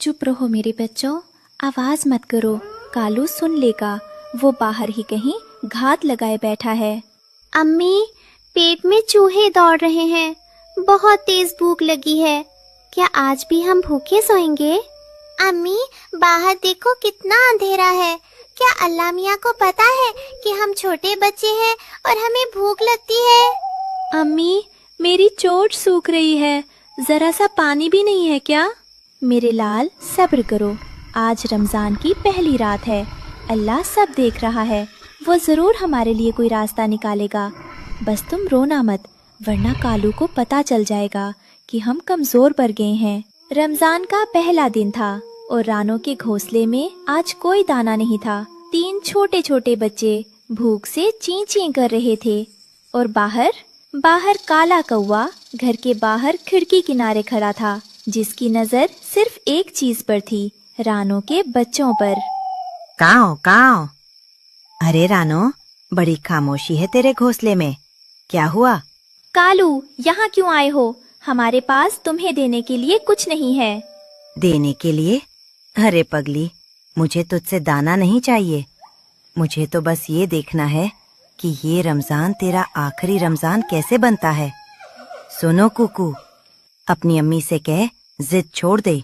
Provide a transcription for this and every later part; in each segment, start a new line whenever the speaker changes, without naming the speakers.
चुप रहो मेरे बच्चों, आवाज मत करो, कालू सुन लेगा। वो बाहर ही कहीं घात लगाए बैठा है।
अम्मी, पेट में चूहे दौड़ रहे हैं, बहुत तेज भूख लगी है। क्या आज भी हम भूखे सोएंगे? अम्मी, बाहर देखो कितना अंधेरा है। क्या अल्लाह मियाँ को पता है कि हम छोटे बच्चे हैं और हमें भूख लगती है?
अम्मी, मेरी चोट सूख रही है, जरा सा पानी भी नहीं है क्या? मेरे लाल, सब्र करो, आज रमजान की पहली रात है। अल्लाह सब देख रहा है, वो जरूर हमारे लिए कोई रास्ता निकालेगा। बस तुम रोना मत, वरना कालू को पता चल जाएगा कि हम कमजोर पड़ गए हैं। रमजान का पहला दिन था और रानो के घोंसले में आज कोई दाना नहीं था। 3 छोटे छोटे बच्चे भूख से ची ची कर रहे थे और बाहर काला कौवा घर के बाहर खिड़की किनारे खड़ा था, जिसकी नजर सिर्फ एक चीज पर थी, रानो के बच्चों पर।
काओ काओ। अरे रानो, बड़ी खामोशी है तेरे घोंसले में, क्या हुआ?
कालू, यहाँ क्यों आए हो? हमारे पास तुम्हें देने के लिए कुछ नहीं है।
देने के लिए? अरे पगली, मुझे तुझसे दाना नहीं चाहिए। मुझे तो बस ये देखना है कि ये रमजान तेरा आखिरी रमजान कैसे बनता है। सुनो कुकू, अपनी अम्मी से कह जिद छोड़ दे,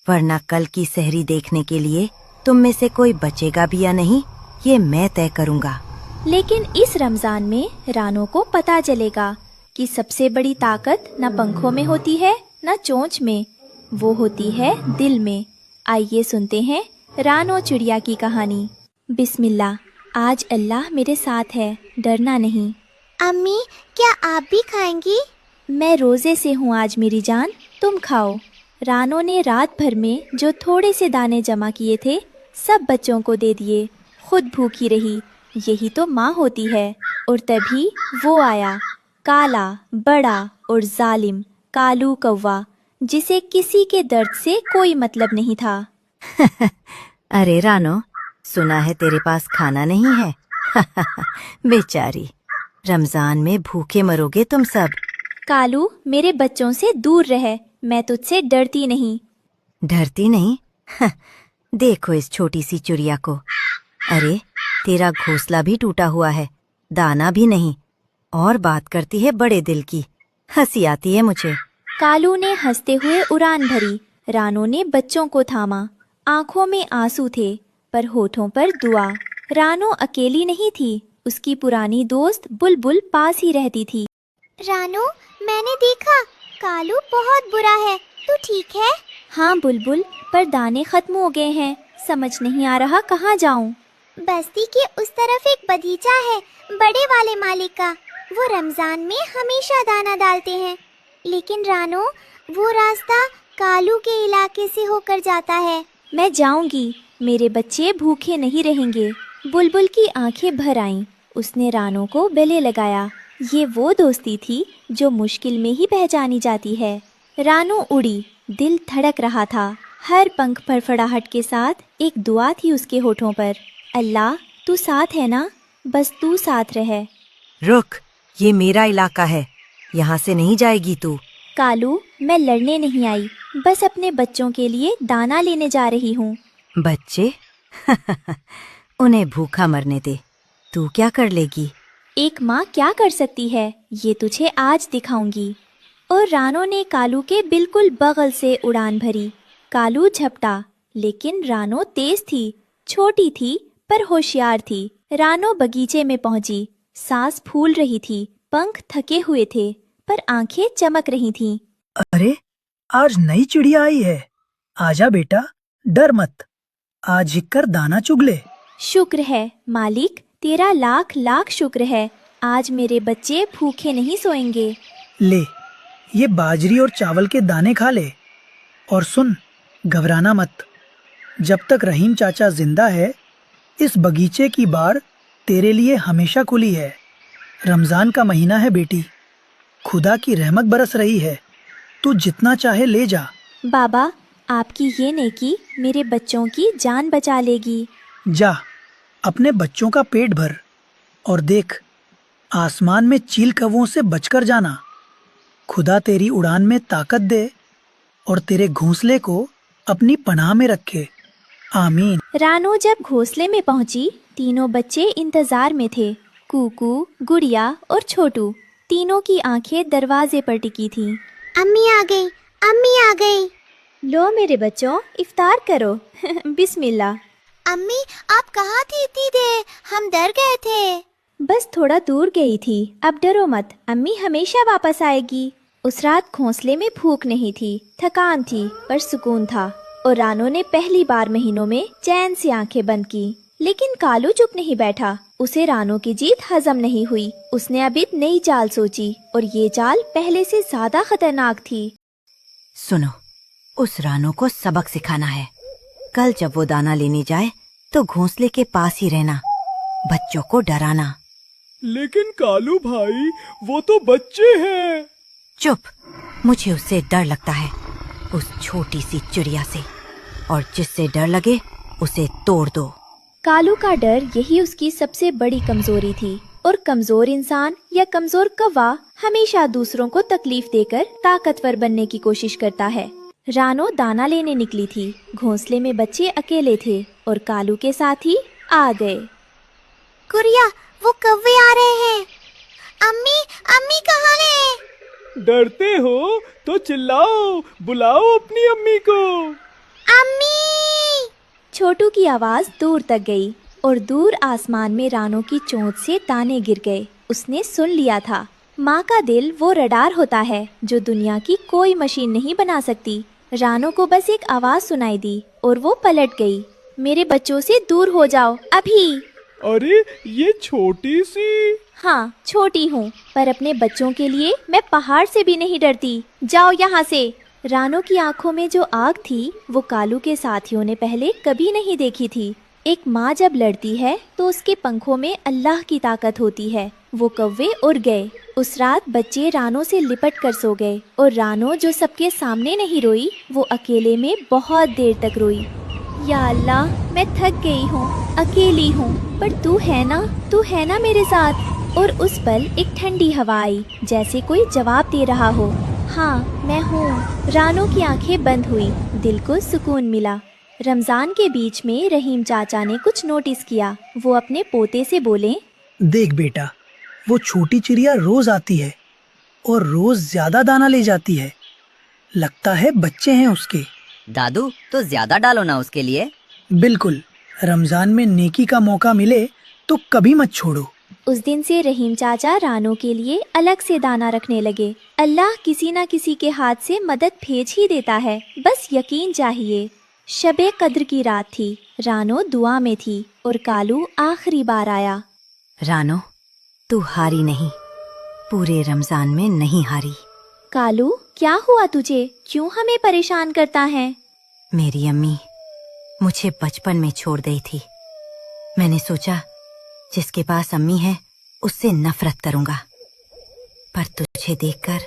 वरना कल की सहरी देखने के लिए तुम में से कोई बचेगा भी या नहीं, ये मैं तय करूँगा।
लेकिन इस रमजान में रानो को पता चलेगा कि सबसे बड़ी ताकत न पंखों में होती है न चोंच में, वो होती है दिल में। आइए सुनते हैं रानो चिड़िया की कहानी। बिस्मिल्लाह, आज अल्लाह मेरे साथ है, डरना नहीं।
अम्मी, क्या आप भी खाएंगी?
मैं रोजे से हूँ आज मेरी जान, तुम खाओ। रानो ने रात भर में जो थोड़े से दाने जमा किए थे सब बच्चों को दे दिए, खुद भूखी रही। यही तो माँ होती है। और तभी वो आया, काला, बड़ा और जालिम कालू कौवा, जिसे किसी के दर्द से कोई मतलब नहीं था।
अरे रानो, सुना है तेरे पास खाना नहीं है। बेचारी, रमजान में भूखे मरोगे तुम सब।
कालू, मेरे बच्चों से दूर रह, मैं तुझसे डरती नहीं।
डरती नहीं? देखो इस छोटी सी चिड़िया को। अरे, तेरा घोंसला भी टूटा हुआ है, दाना भी नहीं, और बात करती है बड़े दिल की। हंसी आती है मुझे।
कालू ने हंसते हुए उड़ान भरी। रानो ने बच्चों को थामा। आंखों में आंसू थे पर होठों पर दुआ। रानो अकेली नहीं थी, उसकी पुरानी दोस्त बुलबुल पास ही रहती थी।
रानो, मैंने देखा, कालू बहुत बुरा है, तू ठीक है?
हाँ बुलबुल, पर दाने खत्म हो गए हैं, समझ नहीं आ रहा कहाँ जाऊँ।
बस्ती के उस तरफ एक बगीचा है, बड़े वाले मालिक का। वो रमजान में हमेशा दाना डालते हैं। लेकिन रानो, वो रास्ता कालू के इलाके से होकर जाता है।
मैं जाऊंगी, मेरे बच्चे भूखे नहीं रहेंगे। बुलबुल की आंखें भर आईं। उसने रानो को गले लगाया। ये वो दोस्ती थी जो मुश्किल में ही पहचानी जाती है। रानो उड़ी, दिल धड़क रहा था। हर पंख फड़फड़ाहट के साथ एक दुआ थी उसके होठों पर। अल्लाह, तू साथ है ना? बस तू साथ रह।
रुक, ये मेरा इलाका है, यहाँ से नहीं जाएगी तू।
कालू, मैं लड़ने नहीं आई, बस अपने बच्चों के लिए दाना लेने जा रही हूँ।
बच्चे? उन्हें भूखा मरने दे, तू क्या कर लेगी?
एक माँ क्या कर सकती है, ये तुझे आज दिखाऊंगी। और रानो ने कालू के बिल्कुल बगल से उड़ान भरी। कालू झपटा, लेकिन रानो तेज थी, छोटी थी पर होशियार थी। रानो बगीचे में पहुंची। सांस फूल रही थी, पंख थके हुए थे, पर आंखें चमक रही थीं।
अरे, आज नई चिड़िया आई है। आजा बेटा, डर मत, आज ही कर दाना चुग ले।
शुक्र है मालिक, तेरा लाख लाख शुक्र है, आज मेरे बच्चे भूखे नहीं सोएंगे।
ले, ये बाजरी और चावल के दाने खा ले। और सुन, घबराना मत, जब तक रहीम चाचा जिंदा है, इस बगीचे की बाड़ तेरे लिए हमेशा खुली है। रमजान का महीना है बेटी, खुदा की रहमत बरस रही है, तू जितना चाहे ले जा।
बाबा, आपकी ये नेकी मेरे बच्चों की जान बचा लेगी।
जा, अपने बच्चों का पेट भर, और देख, आसमान में चील कौवों से बचकर जाना। खुदा तेरी उड़ान में ताकत दे और तेरे घोंसले को अपनी पनाह में रखे। आमीन।
रानो जब घोंसले में पहुंची, तीनों बच्चे इंतजार में थे। कूकू, गुड़िया और छोटू, तीनों की आंखें दरवाजे पर टिकी थीं।
अम्मी आ गई, अम्मी आ गई।
लो मेरे बच्चों, इफ्तार करो। बिस्मिल्लाह।
अम्मी आप कहाँ थी इतनी देर? हम डर गए थे।
बस थोड़ा दूर गई थी, अब डरो मत, अम्मी हमेशा वापस आएगी। उस रात घोंसले में भूख नहीं थी, थकान थी, पर सुकून था। और रानो ने पहली बार महीनों में चैन से आंखें बंद की। लेकिन कालू चुप नहीं बैठा, उसे रानो की जीत हजम नहीं हुई। उसने अब एक नई चाल सोची, और ये चाल पहले से ज्यादा खतरनाक थी।
सुनो, उस रानो को सबक सिखाना है। कल जब वो दाना लेने जाए तो घोंसले के पास ही रहना, बच्चों को डराना।
लेकिन कालू भाई, वो तो बच्चे हैं।
चुप, मुझे उससे डर लगता है, उस छोटी सी चिड़िया से। और जिससे डर लगे उसे तोड़ दो।
कालू का डर यही उसकी सबसे बड़ी कमजोरी थी। और कमजोर इंसान या कमजोर कौवा हमेशा दूसरों को तकलीफ देकर ताकतवर बनने की कोशिश करता है। रानो दाना लेने निकली थी। घोंसले में बच्चे अकेले थे और कालू के साथ ही आ गए।
गुड़िया, वो कौवे आ रहे हैं। अम्मी, अम्मी कहाँ है?
डरते हो तो चिल्लाओ, बुलाओ अपनी अम्मी को।
अम्मी!
छोटू की आवाज दूर तक गई और दूर आसमान में रानो की चोंच से दाने गिर गए। उसने सुन लिया था। माँ का दिल वो रडार होता है जो दुनिया की कोई मशीन नहीं बना सकती। रानो को बस एक आवाज सुनाई दी और वो पलट गई। मेरे बच्चों से दूर हो जाओ अभी।
अरे ये छोटी सी।
हाँ, छोटी हूँ, पर अपने बच्चों के लिए मैं पहाड़ से भी नहीं डरती। जाओ यहाँ से। रानो की आंखों में जो आग थी वो कालू के साथियों ने पहले कभी नहीं देखी थी। एक माँ जब लड़ती है तो उसके पंखों में अल्लाह की ताकत होती है। वो कौवे उड़ गए। उस रात बच्चे रानो से लिपट कर सो गए और रानो जो सबके सामने नहीं रोई, वो अकेले में बहुत देर तक रोई। या अल्लाह, मैं थक गई हूँ, अकेली हूँ, पर तू है ना मेरे साथ। और उस पल एक ठंडी हवा आई, जैसे कोई जवाब दे रहा हो। हाँ, मैं हूँ। रानो की आंखें बंद हुई, दिल को सुकून मिला। रमजान के बीच में रहीम चाचा ने कुछ नोटिस किया। वो अपने पोते से बोले,
देख बेटा, वो छोटी चिड़िया रोज आती है और रोज ज्यादा दाना ले जाती है। लगता है बच्चे हैं उसके।
दादू, तो ज्यादा डालो ना उसके लिए।
बिल्कुल, रमजान में नेकी का मौका मिले तो कभी मत छोड़ो।
उस दिन से रहीम चाचा रानो के लिए अलग से दाना रखने लगे। अल्लाह किसी न किसी के हाथ से मदद भेज ही देता है, बस यकीन चाहिए। शबे कद्र की रात थी। रानो दुआ में थी और कालू आखिरी बार आया।
रानो, तू हारी नहीं, पूरे रमजान में नहीं हारी।
कालू, क्या हुआ तुझे? क्यों हमें परेशान करता है?
मेरी अम्मी मुझे बचपन में छोड़ गई थी। मैंने सोचा जिसके पास अम्मी है उससे नफरत करूंगा, पर तुझे देखकर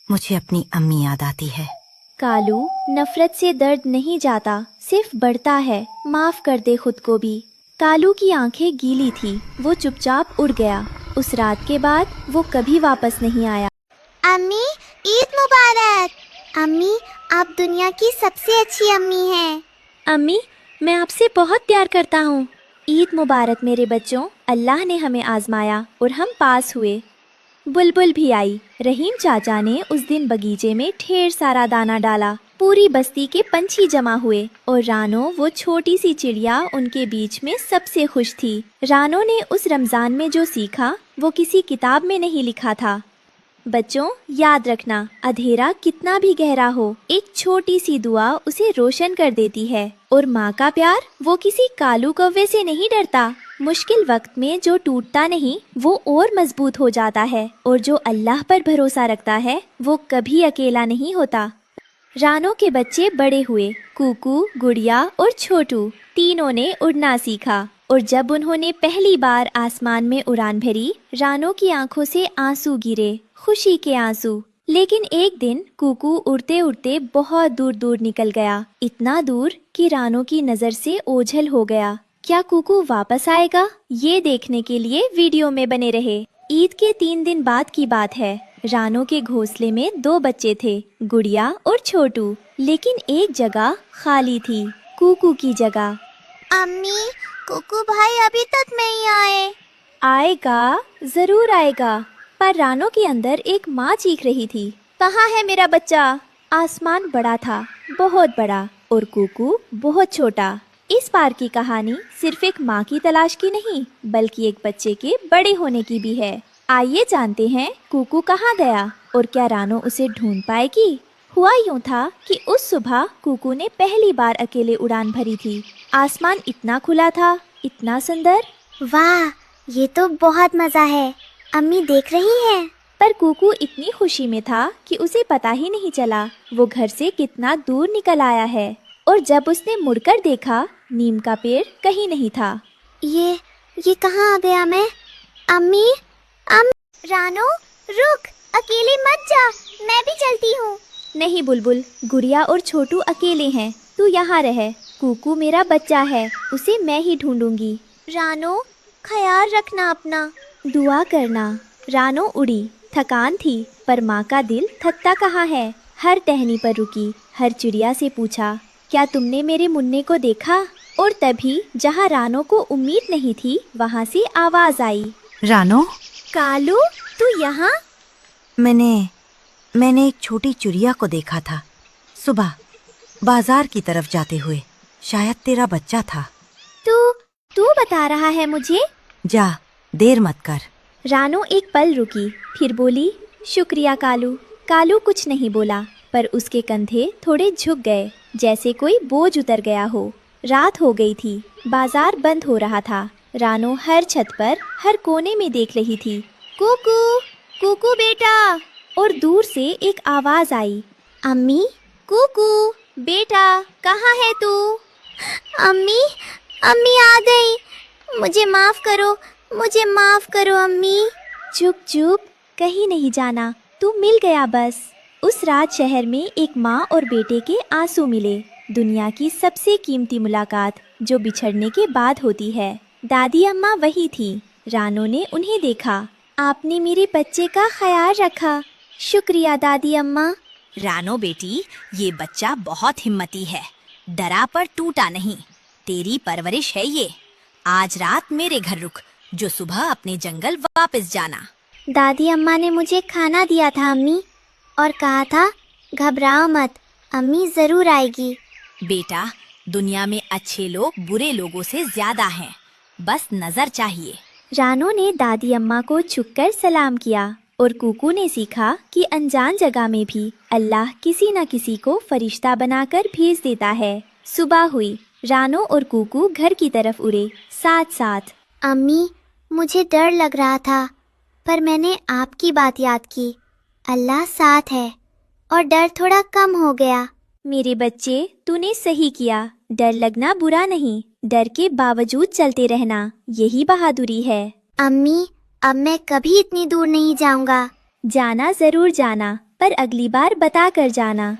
मुझे अपनी अम्मी याद आती है।
कालू, नफरत से दर्द नहीं जाता, सिर्फ बढ़ता है। माफ कर दे खुद को भी। कालू की आंखें गीली थी, वो चुपचाप उड़ गया। उस रात के बाद वो कभी वापस नहीं आया।
अम्मी, ईद मुबारक। अम्मी, आप दुनिया की सबसे अच्छी अम्मी हैं।
अम्मी, मैं आपसे बहुत प्यार करता हूँ। ईद मुबारक मेरे बच्चों। अल्लाह ने हमें आजमाया और हम पास हुए। बुलबुल भी आई। रहीम चाचा ने उस दिन बगीचे में ढेर सारा दाना डाला। पूरी बस्ती के पंछी जमा हुए और रानो, वो छोटी सी चिड़िया, उनके बीच में सबसे खुश थी। रानो ने उस रमजान में जो सीखा वो किसी किताब में नहीं लिखा था। बच्चों, याद रखना, अंधेरा कितना भी गहरा हो, एक छोटी सी दुआ उसे रोशन कर देती है। और माँ का प्यार, वो किसी कालू कौवे से नहीं डरता। मुश्किल वक्त में जो टूटता नहीं वो और मजबूत हो जाता है। और जो अल्लाह पर भरोसा रखता है वो कभी अकेला नहीं होता। रानो के बच्चे बड़े हुए। कूकू, गुड़िया और छोटू, तीनों ने उड़ना सीखा। और जब उन्होंने पहली बार आसमान में उड़ान भरी, रानो की आंखों से आंसू गिरे, खुशी के आंसू। लेकिन एक दिन कूकू उड़ते उड़ते बहुत दूर दूर निकल गया, इतना दूर कि रानो की नजर से ओझल हो गया। क्या कूकू वापस आएगा? ये देखने के लिए वीडियो में बने रहे। ईद के 3 दिन बाद की बात है। रानो के घोंसले में 2 बच्चे थे, गुड़िया और छोटू। लेकिन एक जगह खाली थी, कूकू की जगह।
अम्मी, कुकू भाई अभी तक नहीं आए।
आएगा, जरूर आएगा। पर रानो के अंदर एक माँ चीख रही थी, कहाँ है मेरा बच्चा? आसमान बड़ा था, बहुत बड़ा, और कूकू बहुत छोटा। इस बार की कहानी सिर्फ एक माँ की तलाश की नहीं, बल्कि एक बच्चे के बड़े होने की भी है। आइए जानते हैं कूकू कहाँ गया और क्या रानो उसे ढूंढ पाएगी। हुआ यूं था कि उस सुबह कूकू ने पहली बार अकेले उड़ान भरी थी। आसमान इतना खुला था, इतना सुंदर।
वाह, ये तो बहुत मजा है। अम्मी देख रही हैं।
पर कूकू इतनी खुशी में था कि उसे पता ही नहीं चला वो घर से कितना दूर निकल आया है। और जब उसने मुड़कर देखा, नीम का पेड़ कहीं नहीं था।
ये कहाँ आ गया मैं? अम्मी, रानो, रुक, अकेले मत जा, मैं भी चलती हूँ।
नहीं बुलबुल, गुड़िया और छोटू अकेले हैं, तू यहाँ रह। कूकू मेरा बच्चा है, उसे मैं ही ढूंढूंगी।
रानो, ख्याल रखना अपना।
दुआ करना। रानो उड़ी, थकान थी, पर माँ का दिल थकता कहाँ है। हर टहनी पर रुकी, हर चिड़िया से पूछा, क्या तुमने मेरे मुन्ने को देखा? और तभी जहाँ रानो को उम्मीद नहीं थी, वहाँ से आवाज आई,
रानो,
कालू, तू यहाँ?
मैंने एक छोटी चिड़िया को देखा था सुबह, बाजार की तरफ जाते हुए। शायद तेरा बच्चा था।
तू बता रहा है मुझे?
जा, देर मत कर।
रानो एक पल रुकी, फिर बोली, शुक्रिया कालू। कालू कुछ नहीं बोला, पर उसके कंधे थोड़े झुक गए, जैसे कोई बोझ उतर गया हो। रात हो गई थी, बाजार बंद हो रहा था। रानो हर छत पर, हर कोने में देख रही थी, कूकू, कूकू बेटा। और दूर से एक आवाज आई,
अम्मी,
कूकू बेटा, कहाँ है तू?
अम्मी आ गई। मुझे माफ करो अम्मी।
चुप चुप, कहीं नहीं जाना, तू मिल गया बस। उस रात शहर में एक माँ और बेटे के आंसू मिले। दुनिया की सबसे कीमती मुलाकात जो बिछड़ने के बाद होती है। दादी अम्मा वही थी। रानो ने उन्हें देखा। आपने मेरे बच्चे का ख्याल रखा, शुक्रिया दादी अम्मा।
रानो बेटी, ये बच्चा बहुत हिम्मती है, डरा पर टूटा नहीं। तेरी परवरिश है ये। आज रात मेरे घर रुक, जो सुबह अपने जंगल वापस जाना।
दादी अम्मा ने मुझे खाना दिया था अम्मी, और कहा था घबराओ मत, अम्मी जरूर आएगी।
बेटा, दुनिया में अच्छे लोग बुरे लोगों से ज्यादा हैं, बस नजर चाहिए।
रानो ने दादी अम्मा को झुककर सलाम किया और कूकू ने सीखा कि अनजान जगह में भी अल्लाह किसी न किसी को फरिश्ता बनाकर भेज देता है। सुबह हुई, रानो और कूकू घर की तरफ उड़े साथ साथ।
अम्मी, मुझे डर लग रहा था, पर मैंने आपकी बात याद की। अल्लाह साथ है और डर थोड़ा कम हो गया।
मेरे बच्चे, तूने सही किया। डर लगना बुरा नहीं, डर के बावजूद चलते रहना, यही बहादुरी है।
अम्मी, अब मैं कभी इतनी दूर नहीं जाऊंगा।
जाना जरूर जाना, पर अगली बार बता कर जाना।